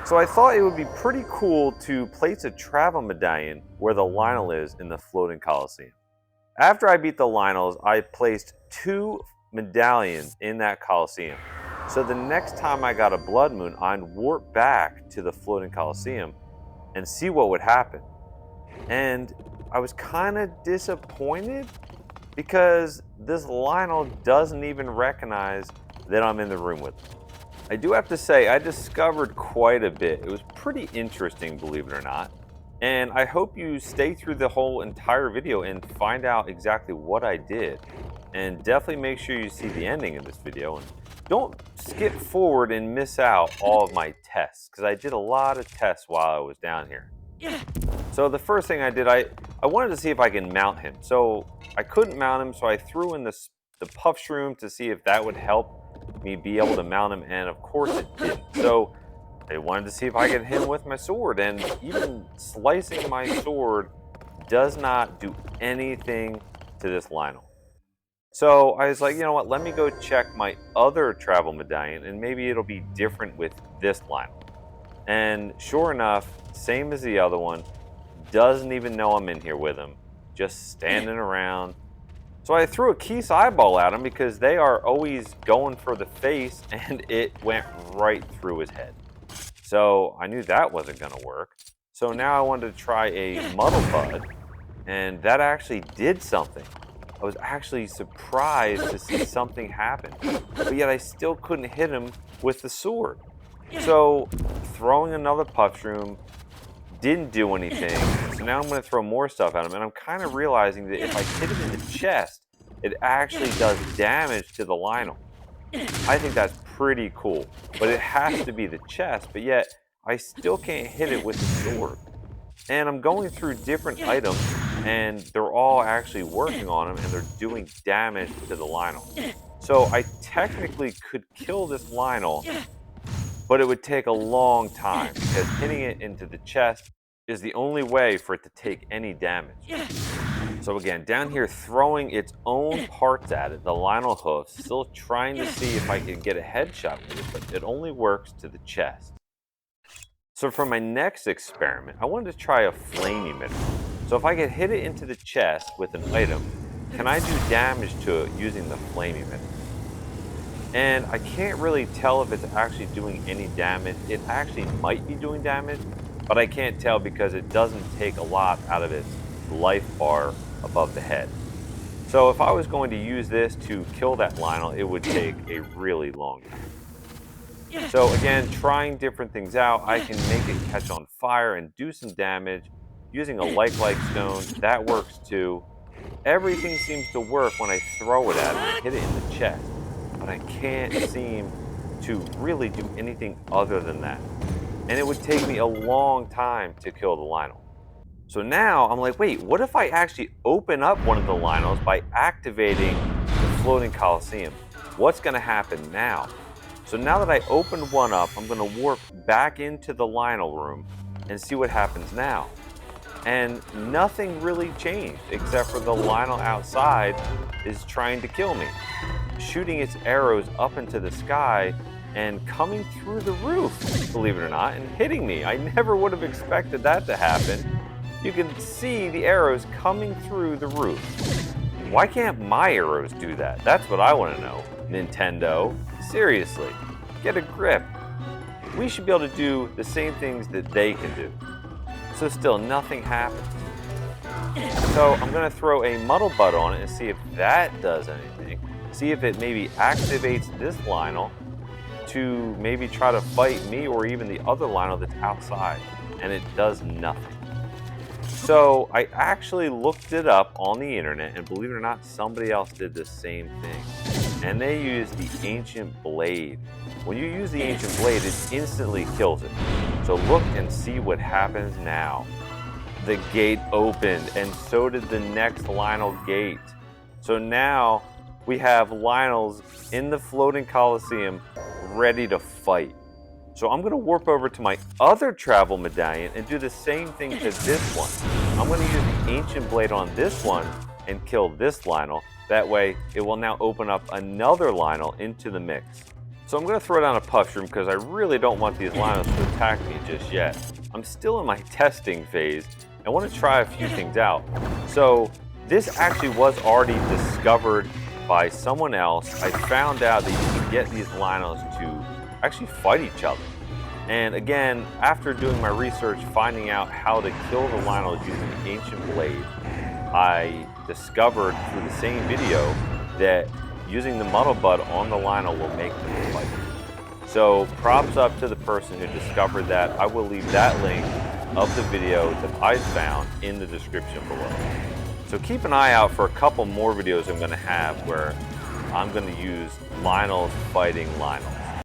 So I thought it would be pretty cool to place a travel medallion where the Lynel is in the floating Coliseum. After I beat the Lynels, I placed 2 medallions in that Coliseum. So the next time I got a blood moon, I'd warp back to the floating Coliseum and see what would happen. And I was kind of disappointed because this Lynel doesn't even recognize that I'm in the room with him. I do have to say, I discovered quite a bit. It was pretty interesting, believe it or not. And I hope you stay through the whole entire video and find out exactly what I did. And definitely make sure you see the ending of this video. And don't skip forward and miss out all of my tests, because I did a lot of tests while I was down here. So the first thing I did, I wanted to see if I can mount him. So I couldn't mount him, so I threw in the puff shroom to see if that would help me be able to mount him, and of course it didn't. So I wanted to see if I could hit him with my sword, and even slicing my sword does not do anything to this Lynel. So I was like, you know what, let me go check my other travel medallion, and maybe it'll be different with this Lynel. And sure enough, same as the other one, doesn't even know I'm in here with him, just standing around. So I threw a Keese eyeball at him because they are always going for the face, and it went right through his head. So I knew that wasn't going to work. So now I wanted to try a muddle bud, and that actually did something. I was actually surprised to see something happen, but yet I still couldn't hit him with the sword. So throwing another puff shroom didn't do anything. So now I'm going to throw more stuff at him, and I'm kind of realizing that if I hit him in the chest, it actually does damage to the Lynel. I think that's pretty cool, but it has to be the chest, but yet I still can't hit it with the sword. And I'm going through different items, and they're all actually working on him, and they're doing damage to the Lynel. So I technically could kill this Lynel, but it would take a long time because hitting it into the chest is the only way for it to take any damage. So again, down here throwing its own parts at it, the Lynel hoof, still trying to see if I can get a headshot with it, but it only works to the chest. So for my next experiment, I wanted to try a flame emitter. So if I could hit it into the chest with an item, can I do damage to it using the flame emitter? And I can't really tell if it's actually doing any damage. It actually might be doing damage, but I can't tell because it doesn't take a lot out of its life bar above the head. So if I was going to use this to kill that Lynel, it would take a really long time. So again, trying different things out, I can make it catch on fire and do some damage using a like stone. That works too. Everything seems to work when I throw it at it and hit it in the chest, but I can't seem to really do anything other than that. And it would take me a long time to kill the Lynel. So now I'm like, wait, what if I actually open up one of the Lynels by activating the floating Coliseum? What's going to happen now? So now that I opened one up, I'm going to warp back into the Lynel room and see what happens now. And nothing really changed except for the Lynel outside is trying to kill me, shooting its arrows up into the sky and coming through the roof, believe it or not, and hitting me. I never would have expected that to happen. You can see the arrows coming through the roof. Why can't my arrows do that? That's what I want to know. Nintendo, seriously, get a grip. We should be able to do the same things that they can do. So still, nothing happens. So I'm going to throw a muddle bud on it and see if that does anything. See if it maybe activates this Lynel to maybe try to fight me or even the other Lynel that's outside. And it does nothing. So I actually looked it up on the internet, and believe it or not, somebody else did the same thing. And they used the Ancient Blade. When you use the Ancient Blade, it instantly kills it. So look and see what happens now. The gate opened, and so did the next Lynel gate. So now we have Lynels in the floating Coliseum ready to fight. So I'm going to warp over to my other travel medallion and do the same thing to this one. I'm going to use the Ancient Blade on this one and kill this Lynel. That way, it will now open up another Lynel into the mix. So I'm going to throw down a puff shroom because I really don't want these Lynels to attack me just yet. I'm still in my testing phase. I want to try a few things out. So this actually was already discovered by someone else. I found out that you can get these Lynels to actually fight each other. And again, after doing my research, finding out how to kill the Lynels using an ancient blade, I discovered through the same video that using the muddle bud on the Lynel will make them fight. So props up to the person who discovered that. I will leave that link of the video that I found in the description below. So keep an eye out for a couple more videos I'm going to have where I'm going to use Lynels fighting Lynels.